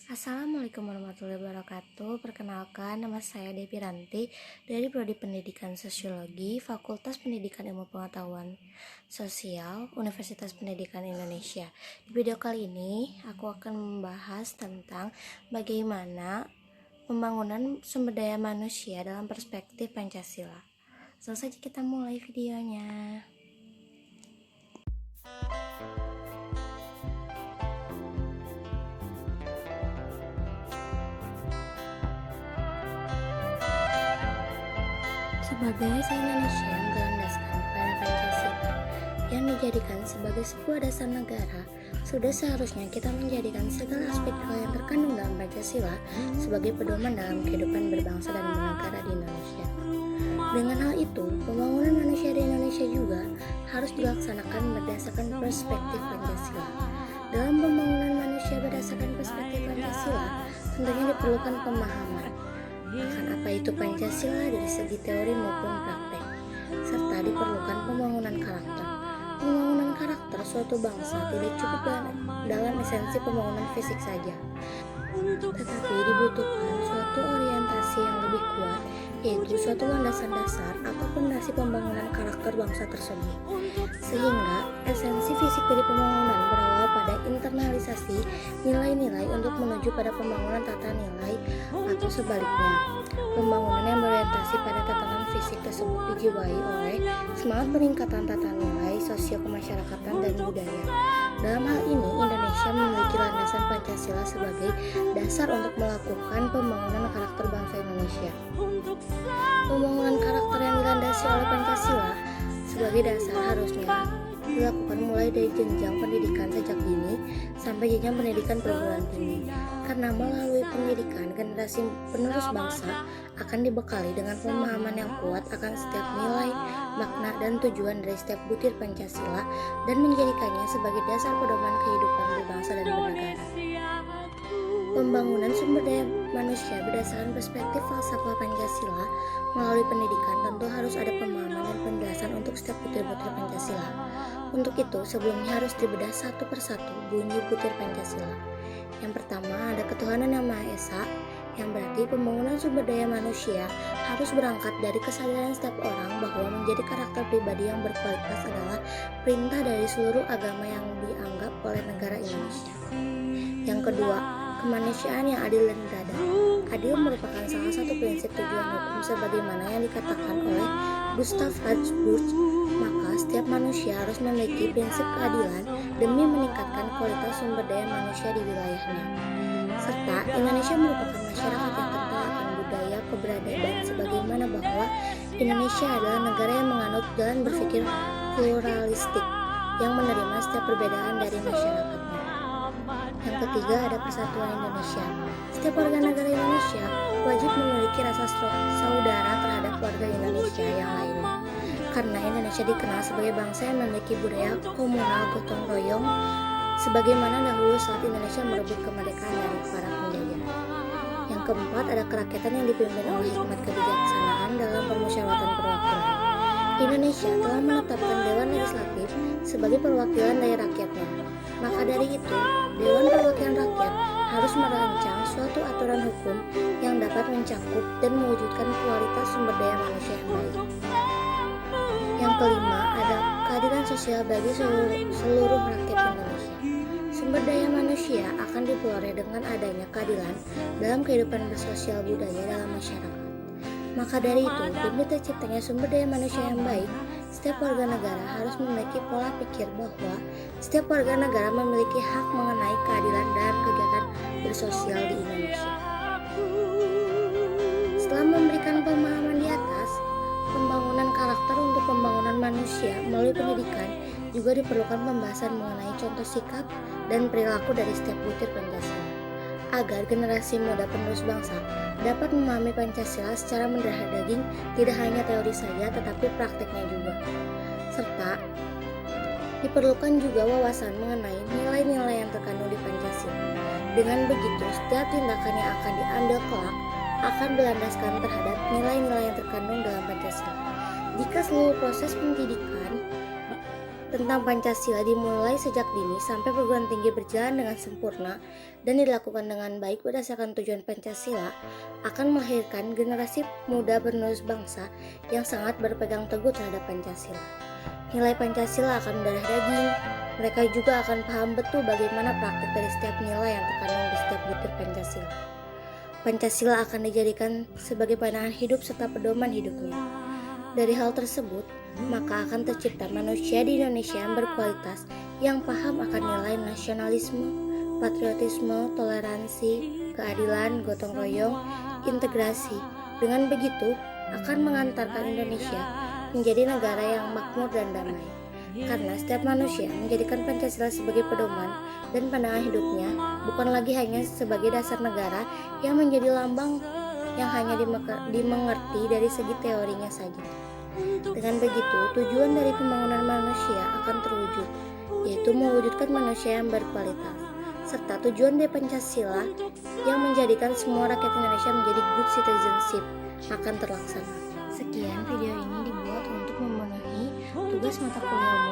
Assalamualaikum warahmatullahi wabarakatuh. Perkenalkan, nama saya Devi Ranti dari Prodi Pendidikan Sosiologi, Fakultas Pendidikan Ilmu Pengetahuan Sosial, Universitas Pendidikan Indonesia. Di video kali ini, aku akan membahas tentang bagaimana pembangunan sumber daya manusia dalam perspektif Pancasila. Langsung saja kita mulai videonya. Sebagai bangsa Indonesia yang berlandaskan pada Pancasila yang dijadikan sebagai sebuah dasar negara, sudah seharusnya kita menjadikan segala aspek yang terkandung dalam Pancasila sebagai pedoman dalam kehidupan berbangsa dan bernegara di Indonesia. Dengan hal itu, pembangunan manusia di Indonesia juga harus dilaksanakan berdasarkan perspektif Pancasila. Dalam pembangunan manusia berdasarkan perspektif Pancasila, tentunya diperlukan pemahaman akan apa itu Pancasila dari segi teori maupun praktek, serta diperlukan pembangunan karakter. Pembangunan karakter suatu bangsa tidak cukup dalam esensi pembangunan fisik saja, tetapi dibutuhkan suatu orientasi yang lebih kuat, yaitu suatu landasan dasar atau fondasi pembangunan karakter bangsa tersebut. Sehingga esensi fisik dari pembangunan berawal pada internalisasi nilai-nilai untuk menuju pada pembangunan tata nilai atau sebaliknya. Pembangunan yang berorientasi pada tatanan fisik tersebut dijiwai oleh semangat peningkatan tata nilai sosio kemasyarakatan dan budaya. Dalam hal ini, Indonesia memiliki landasan Pancasila sebagai dasar untuk melakukan pembangunan karakter bangsa Indonesia. Pembangunan karakter yang dilandasi oleh Pancasila sebagai dasar harusnya dilakukan mulai dari jenjang pendidikan sejak dini sampai jenjang pendidikan perguruan tinggi. Karena melalui pendidikan, generasi penerus bangsa akan dibekali dengan pemahaman yang kuat akan setiap nilai, makna, dan tujuan dari setiap butir Pancasila dan menjadikannya sebagai dasar pedoman kehidupan berbangsa dan bernegara. Pembangunan sumber daya manusia berdasarkan perspektif falsafah Pancasila melalui pendidikan tentu harus ada pemahaman dan penjelasan untuk setiap butir-butir Pancasila. Untuk itu, sebelumnya harus dibedah satu persatu bunyi butir Pancasila. Yang pertama, ada ketuhanan yang Maha Esa, yang berarti pembangunan sumber daya manusia harus berangkat dari kesadaran setiap orang bahwa menjadi karakter pribadi yang berkualitas adalah perintah dari seluruh agama yang dianggap oleh negara Indonesia. Yang kedua, kemanusiaan yang adil dan beradab. Adil merupakan salah satu prinsip tujuan hukum sebagaimana yang dikatakan oleh Gustav Habsburg. Maka setiap manusia harus memiliki prinsip keadilan demi meningkatkan kualitas sumber daya manusia di wilayahnya. Serta Indonesia merupakan masyarakat yang kental akan budaya keberadaban sebagaimana bahwa Indonesia adalah negara yang menganut jalan berpikir pluralistik yang menerima setiap perbedaan dari masyarakatnya. Yang ketiga, ada persatuan Indonesia. Setiap warga negara Indonesia wajib memiliki rasa saudara terhadap warga Indonesia yang lainnya. Karena Indonesia dikenal sebagai bangsa yang memiliki budaya komunal gotong royong sebagaimana dahulu saat Indonesia merebut kemerdekaan dari para penjajah. Yang keempat, ada kerakyatan yang dipimpin oleh hikmat kebijaksanaan dalam permusyawaratan perwakilan. Indonesia telah menetapkan Dewan Legislatif sebagai perwakilan dari rakyatnya. Maka dari itu, Dewan Perwakilan Rakyat harus merancang suatu aturan hukum yang dapat mencakup dan mewujudkan kualitas sumber daya manusia yang baik. Yang kelima, ada keadilan sosial bagi seluruh rakyat Indonesia. Sumber daya manusia akan diperoleh dengan adanya keadilan dalam kehidupan bersosial budaya dalam masyarakat. Maka dari itu, demi terciptanya sumber daya manusia yang baik, setiap warga negara harus memiliki pola pikir bahwa setiap warga negara memiliki hak mengenai keadilan dalam kegiatan bersosial di Indonesia. Setelah memberikan pemahaman di atas, pembangunan karakter untuk pembangunan manusia melalui pendidikan juga diperlukan pembahasan mengenai contoh sikap dan perilaku dari setiap butir Pancasila, agar generasi muda penerus bangsa dapat memahami Pancasila secara mendarah daging, tidak hanya teori saja tetapi prakteknya juga. Serta diperlukan juga wawasan mengenai nilai-nilai yang terkandung di Pancasila. Dengan begitu, setiap tindakan yang akan diambil kelak akan berlandaskan terhadap nilai-nilai yang terkandung dalam Pancasila. Jika seluruh proses pendidikan tentang Pancasila dimulai sejak dini sampai perguruan tinggi berjalan dengan sempurna dan dilakukan dengan baik berdasarkan tujuan Pancasila akan melahirkan generasi muda penerus bangsa yang sangat berpegang teguh terhadap Pancasila. Nilai Pancasila akan mendarah daging, mereka juga akan paham betul bagaimana praktik dari setiap nilai yang terkandung di setiap butir Pancasila. Pancasila akan dijadikan sebagai pandangan hidup serta pedoman hidupnya. Dari hal tersebut, maka akan tercipta manusia di Indonesia yang berkualitas, yang paham akan nilai nasionalisme, patriotisme, toleransi, keadilan, gotong royong, integrasi. Dengan begitu, akan mengantarkan Indonesia menjadi negara yang makmur dan damai. Karena setiap manusia menjadikan Pancasila sebagai pedoman dan pandangan hidupnya, bukan lagi hanya sebagai dasar negara yang menjadi lambang yang hanya dimengerti dari segi teorinya saja. Dengan begitu, tujuan dari pembangunan manusia akan terwujud, yaitu mewujudkan manusia yang berkualitas, serta tujuan dari Pancasila yang menjadikan semua rakyat Indonesia menjadi good citizenship akan terlaksana. Sekian video ini dibuat untuk memenuhi tugas mata kuliah